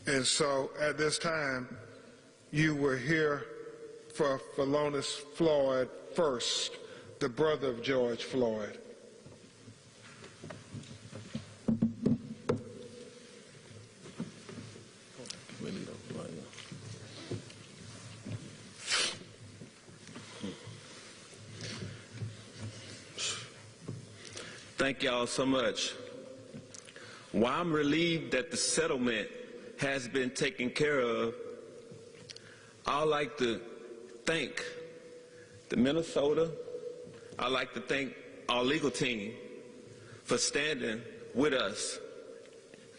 And so at this time, you were here for Philonise Floyd first, the brother of George Floyd. Thank y'all so much. While I'm relieved that the settlement has been taken care of, I'd like to thank the Minnesota, I'd like to thank our legal team for standing with us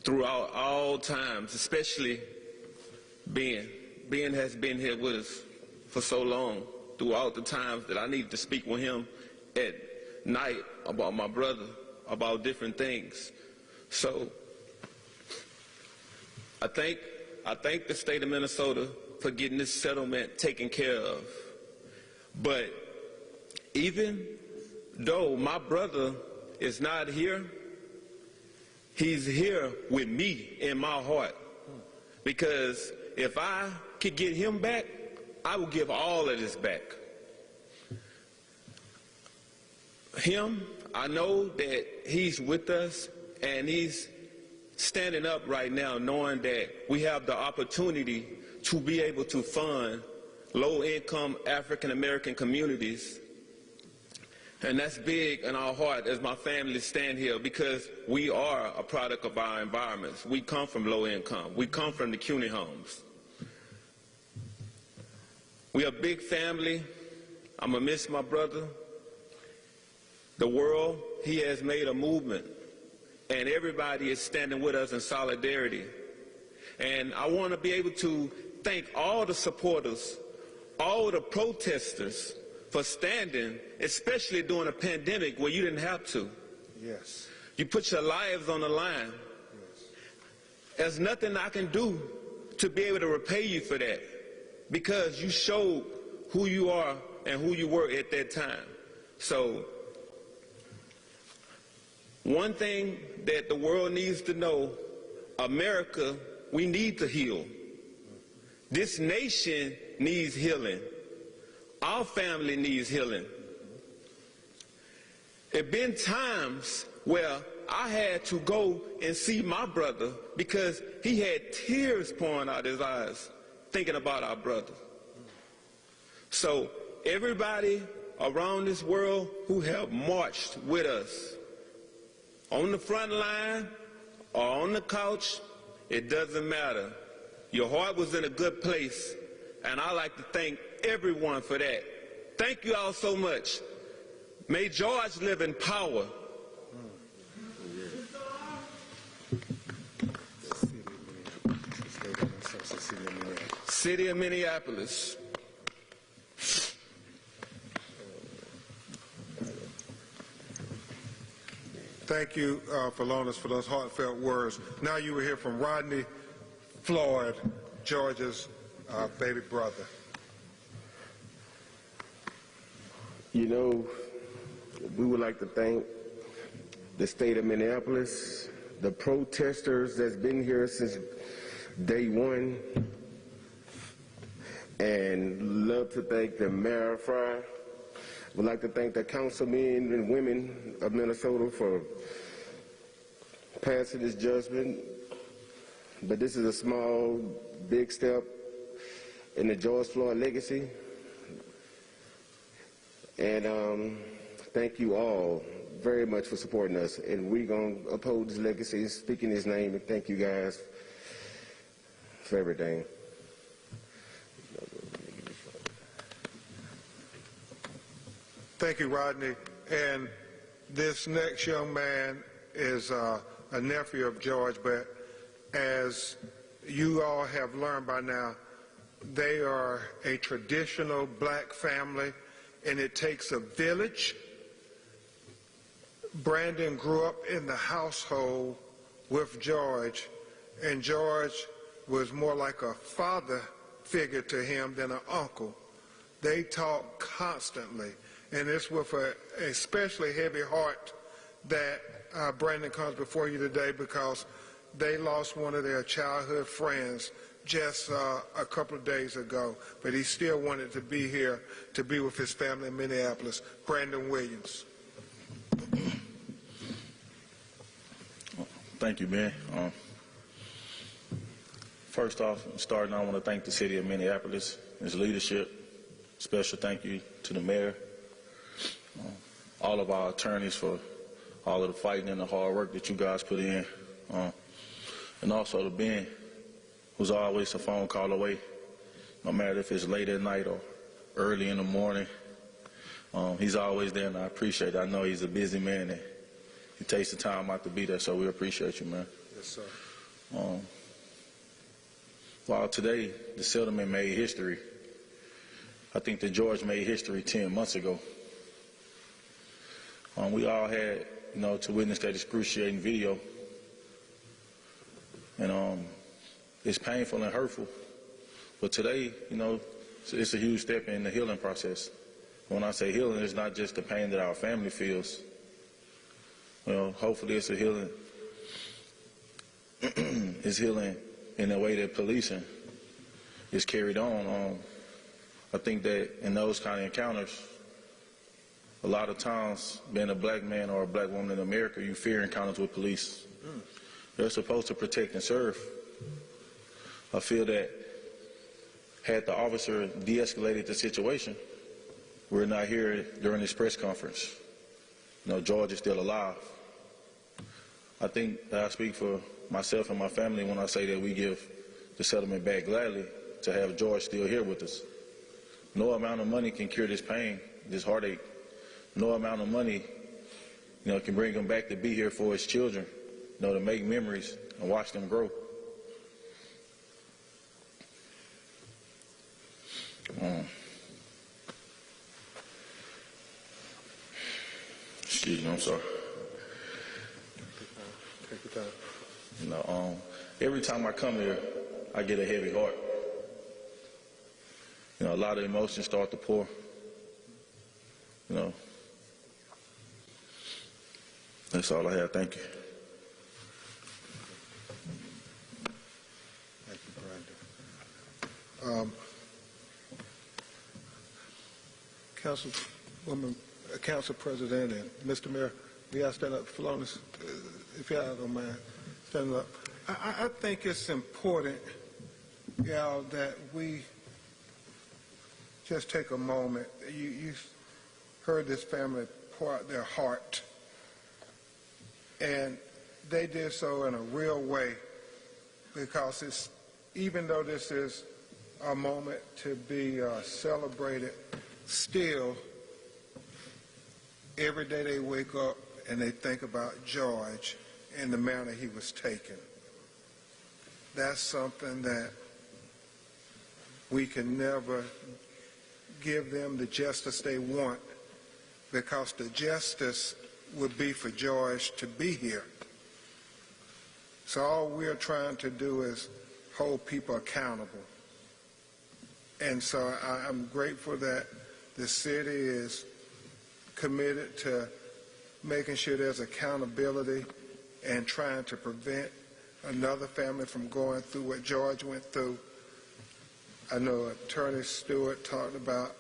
throughout all times, especially Ben. Ben has been here with us for so long, throughout the times that I needed to speak with him at night about my brother, about different things. So I thank the state of Minnesota for getting this settlement taken care of. But even though my brother is not here, he's here with me in my heart. Because if I could get him back, I will give all of this back. Him, I know that he's with us and he's standing up right now knowing that we have the opportunity to be able to fund low-income African-American communities. And that's big in our heart as my family stand here because we are a product of our environments. We come from low income. We come from the CUNY homes. We are a big family. I'm going to miss my brother. The world, he has made a movement, and everybody is standing with us in solidarity. And I want to be able to thank all the supporters, all the protesters for standing, especially during a pandemic where you didn't have to. Yes. You put your lives on the line. Yes. There's nothing I can do to be able to repay you for that because you showed who you are and who you were at that time. So one thing that the world needs to know, America, we need to heal. This nation needs healing. Our family needs healing. There have been times where I had to go and see my brother because he had tears pouring out his eyes thinking about our brother. So everybody around this world who have marched with us, on the front line or on the couch, it doesn't matter. Your heart was in a good place, and I like to thank everyone for that. Thank you all so much. May George live in power. City of Minneapolis. Thank you, Philonise, for those heartfelt words. Now you will hear from Rodney Floyd, George's baby brother. You know, we would like to thank the state of Minneapolis, the protesters that's been here since day one, and love to thank the mayor of Fry. We'd like to thank the councilmen and women of Minnesota for passing this judgment. But this is a small, big step in the George Floyd legacy. And thank you all very much for supporting us. And we're going to uphold his legacy, speaking his name, and thank you guys for everything. Thank you, Rodney. And this next young man is a nephew of George, but as you all have learned by now, they are a traditional black family, and it takes a village. Brandon grew up in the household with George, and George was more like a father figure to him than an uncle. They talk constantly, and it's with an especially heavy heart that Brandon comes before you today, because they lost one of their childhood friends just a couple of days ago, but he still wanted to be here to be with his family in Minneapolis. Brandon Williams. Thank you, Ben. First off, starting, I want to thank the city of Minneapolis, its leadership. Special thank you to the mayor, all of our attorneys for all of the fighting and the hard work that you guys put in, and also to Ben, who's always a phone call away, no matter if it's late at night or early in the morning. He's always there, and I appreciate it. I know he's a busy man, and he takes the time out to be there, so we appreciate you, man. Yes, sir. While today the settlement made history, I think that George made history 10 months ago. We all had, to witness that excruciating video, and it's painful and hurtful. But today, it's a huge step in the healing process. When I say healing, it's not just the pain that our family feels. Hopefully it's a healing. It's healing in the way that policing is carried on. I think that in those kind of encounters, a lot of times, being a black man or a black woman in America, you fear encounters with police. They're supposed to protect and serve. I feel that had the officer de-escalated the situation, we're not here during this press conference. George is still alive. I think that I speak for myself and my family when I say that we give the settlement back gladly to have George still here with us. No amount of money can cure this pain, this heartache. No amount of money, can bring him back to be here for his children, to make memories and watch them grow. Excuse me, I'm sorry. Take your time. Every time I come here, I get a heavy heart. A lot of emotions start to pour. That's all I have. Thank you. Thank you, Brandon. Councilwoman, Council President, and Mr. Mayor, we have to stand up for Florence, if y'all don't mind standing up. I think it's important, that we just take a moment. You heard this family pour out their heart, and they did so in a real way, because even though this is a moment to be celebrated, still every day they wake up and they think about George and the manner he was taken. That's something that we can never give them the justice they want, because the justice would be for George to be here. So all we're trying to do is hold people accountable. And so I'm grateful that the city is committed to making sure there's accountability and trying to prevent another family from going through what George went through. I know Attorney Stewart talked about,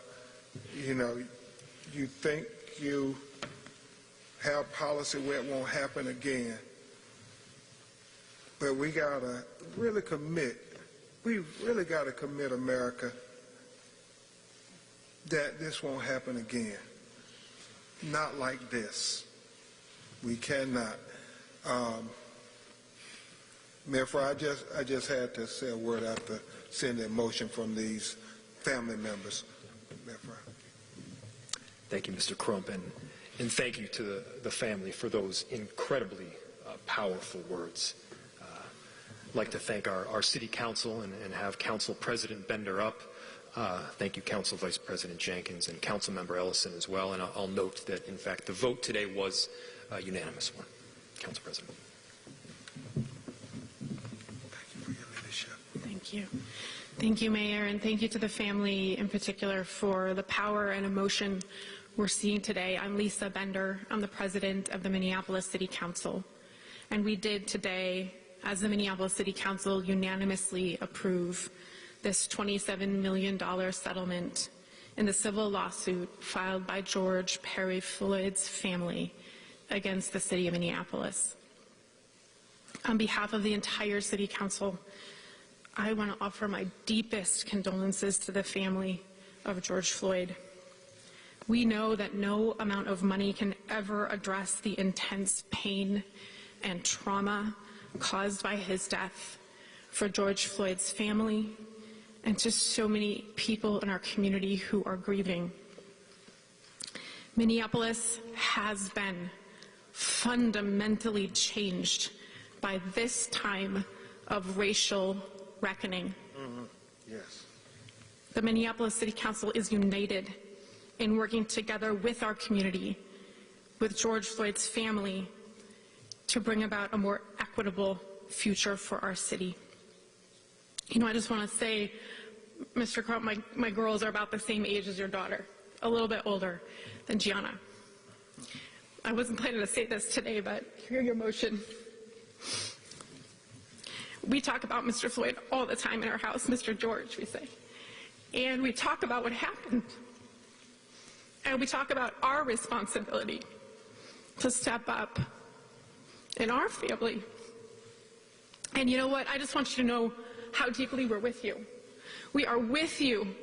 you think you have policy where it won't happen again. But we got to really commit, America, that this won't happen again. Not like this. We cannot. Mayor Fry, I just had to say a word after seeing the emotion from these family members. Mayor Fry. Thank you, Mr. Crump, and thank you to the family for those incredibly powerful words. I'd like to thank our City Council and have Council President Bender up. Thank you, Council Vice President Jenkins and Council Member Ellison as well. And I'll note that, in fact, the vote today was a unanimous one. Council President. Thank you for your leadership. Thank you. Thank you, Mayor, and thank you to the family in particular for the power and emotion we're seeing today. I'm Lisa Bender. I'm the president of the Minneapolis City Council. And we did today as the Minneapolis City Council unanimously approve this $27 million settlement in the civil lawsuit filed by George Perry Floyd's family against the city of Minneapolis. On behalf of the entire City Council, I want to offer my deepest condolences to the family of George Floyd. We know that no amount of money can ever address the intense pain and trauma caused by his death for George Floyd's family and to so many people in our community who are grieving. Minneapolis has been fundamentally changed by this time of racial reckoning. Yes. The Minneapolis City Council is united in working together with our community, with George Floyd's family, to bring about a more equitable future for our city. You know, I just want to say, Mr. Crump, my girls are about the same age as your daughter, a little bit older than Gianna. I wasn't planning to say this today, but hear your motion. We talk about Mr. Floyd all the time in our house, Mr. George, we say. And we talk about what happened. And we talk about our responsibility to step up in our family. And you know what? I just want you to know how deeply we're with you. We are with you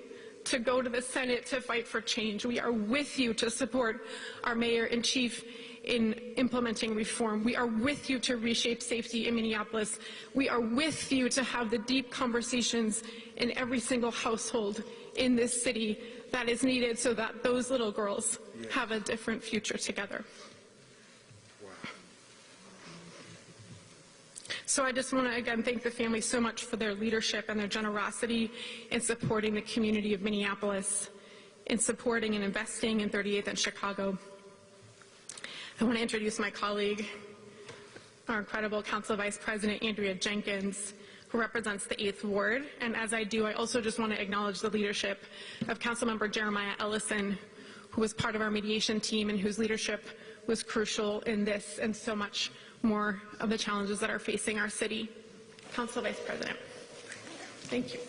to go to the Senate to fight for change. We are with you to support our mayor-in-chief in implementing reform. We are with you to reshape safety in Minneapolis. We are with you to have the deep conversations in every single household in this city that is needed so that those little girls have a different future together. So I just want to again thank the family so much for their leadership and their generosity in supporting the community of Minneapolis, in supporting and investing in 38th and Chicago. I want to introduce my colleague, our incredible Council Vice President Andrea Jenkins, who represents the 8th Ward. And as I do, I also just want to acknowledge the leadership of Councilmember Jeremiah Ellison, who was part of our mediation team and whose leadership was crucial in this and so much more of the challenges that are facing our city. Council Vice President. Thank you.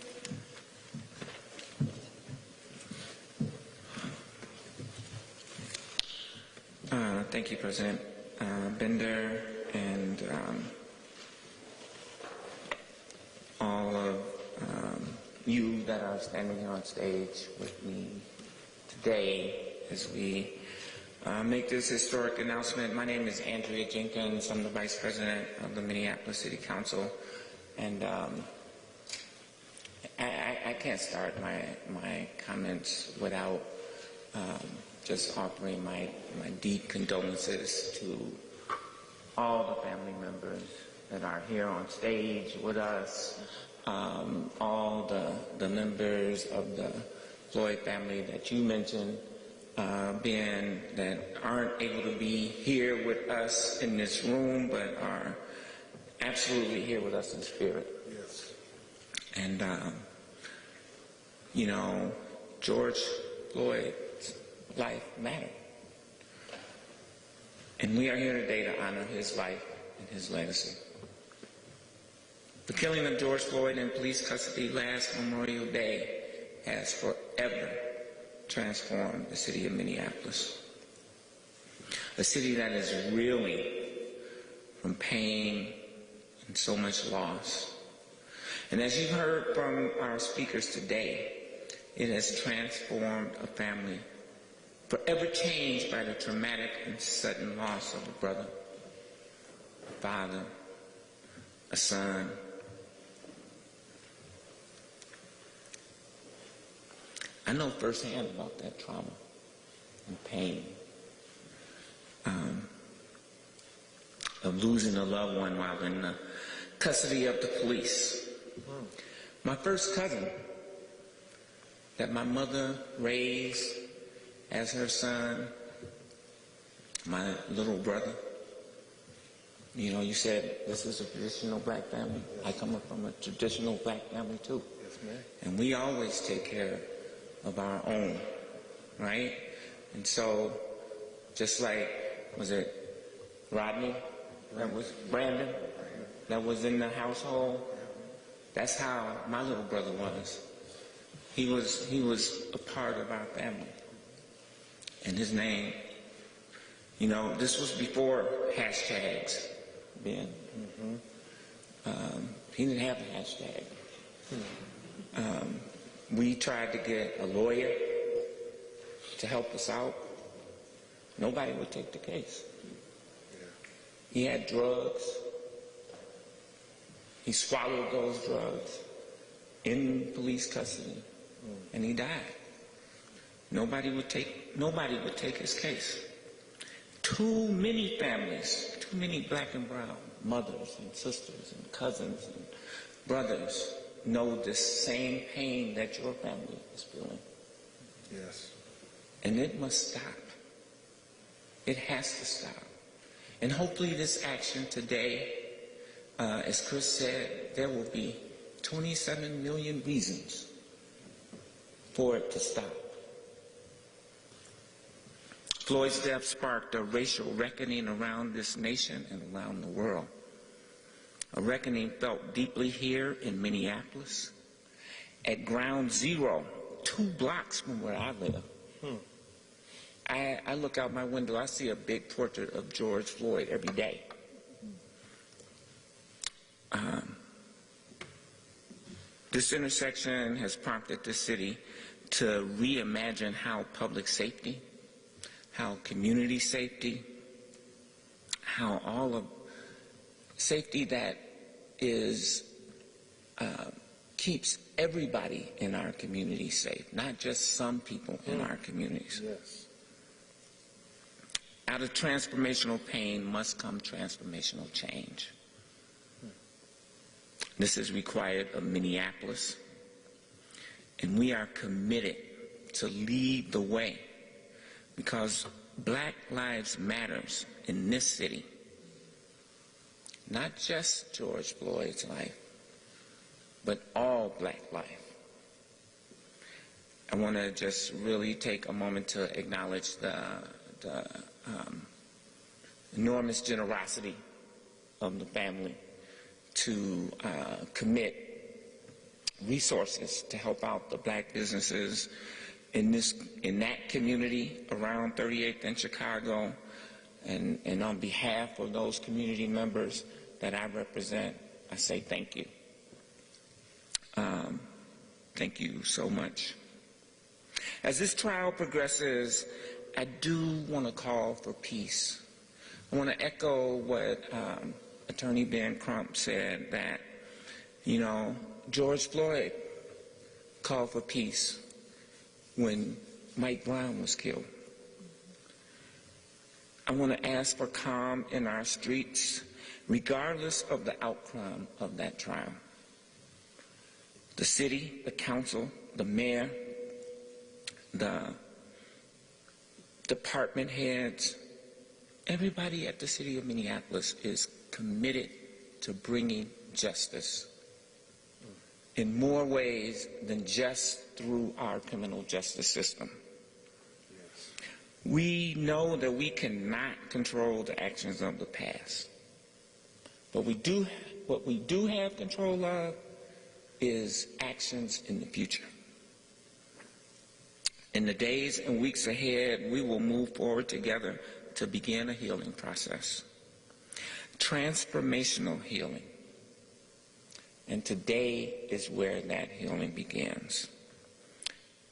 Thank you, President Bender, and all of you that are standing here on stage with me today as we make this historic announcement. My name is Andrea Jenkins. I'm the Vice President of the Minneapolis City Council, and I can't start my comments without just offering my deep condolences to all the family members that are here on stage with us, all the members of the Floyd family that you mentioned, being that aren't able to be here with us in this room, but are absolutely here with us in spirit. Yes. And, you know, George Floyd's life mattered. And we are here today to honor his life and his legacy. The killing of George Floyd in police custody last Memorial Day has forever transformed the city of Minneapolis. A city that is reeling from pain and so much loss. And as you've heard from our speakers today, it has transformed a family, forever changed by the traumatic and sudden loss of a brother, a father, a son. I know firsthand about that trauma and pain of losing a loved one while in the custody of the police. My first cousin that my mother raised as her son, my little brother. You know, you said this is a traditional black family. I come up from a traditional black family too. Yes, ma'am. And we always take care of our own, right? And so, just like, was it Rodney? That was Brandon? that was in the household. That's how my little brother was. He was a part of our family. And his name, you know, this was before hashtags, Ben. He didn't have a hashtag. We tried to get a lawyer to help us out. Nobody would take the case. He had drugs. He swallowed those drugs in police custody, and he died. Nobody would take his case. Too many families, too many black and brown mothers and sisters and cousins and brothers know the same pain that your family is feeling. Yes. And it must stop. It has to stop. And hopefully this action today, as Chris said, there will be 27 million reasons for it to stop. Floyd's death sparked a racial reckoning around this nation and around the world. A reckoning felt deeply here in Minneapolis, at Ground Zero, 2 blocks from where I live. I look out my window, I see a big portrait of George Floyd every day. This intersection has prompted the city to reimagine how public safety, how community safety, how all of safety that is keeps everybody in our community safe, not just some people in our communities. Yes. Out of transformational pain must come transformational change. This is required of Minneapolis, and we are committed to lead the way, because Black Lives Matters in this city. Not just George Floyd's life, but all Black life. I want to just really take a moment to acknowledge the enormous generosity of the family to commit resources to help out the Black businesses in that community around 38th and Chicago, and on behalf of those community members that I represent, I say thank you. Thank you so much. As this trial progresses, I do want to call for peace. I want to echo what Attorney Ben Crump said, that, you know, George Floyd called for peace when Mike Brown was killed. I want to ask for calm in our streets, regardless of the outcome of that trial. The city, the council, the mayor, the department heads, everybody at the city of Minneapolis is committed to bringing justice in more ways than just through our criminal justice system. Yes. We know that we cannot control the actions of the past, but what we do have control of is actions in the future. In the days and weeks ahead, we will move forward together to begin a healing process. Transformational healing. And today is where that healing begins.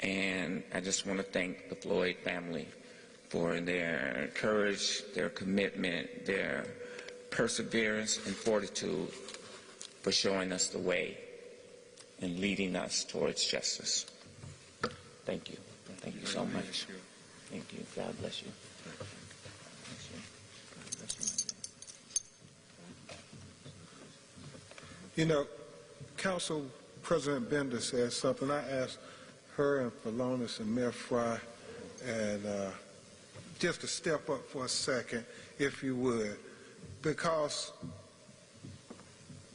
And I just want to thank the Floyd family for their courage, their commitment, their perseverance and fortitude, for showing us the way and leading us towards justice. Thank you. Thank you so much. Thank you. God bless you. You know, Council President Bender said something. I asked her and Phalonis and Mayor Fry and just to step up for a second, if you would, because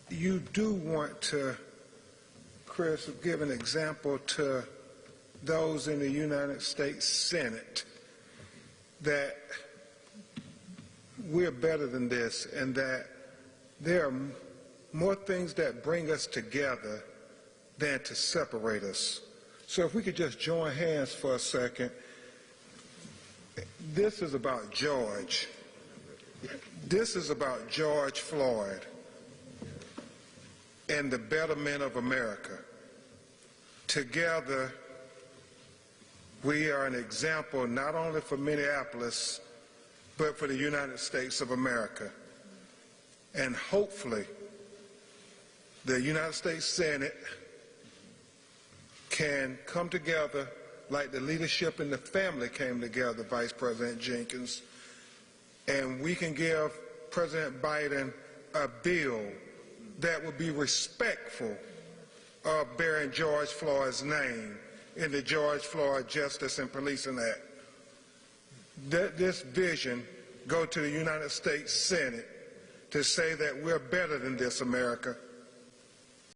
you do want to, Chris, give an example to those in the United States Senate that we're better than this, and that there are more things that bring us together than to separate us. So if we could just join hands for a second. This is about George. This is about George Floyd and the betterment of America. Together, we are an example not only for Minneapolis, but for the United States of America. And hopefully, the United States Senate can come together like the leadership and the family came together, Vice President Jenkins, and we can give President Biden a bill that would be respectful of bearing George Floyd's name in the George Floyd Justice and Policing Act. This vision go to the United States Senate to say that we're better than this, America,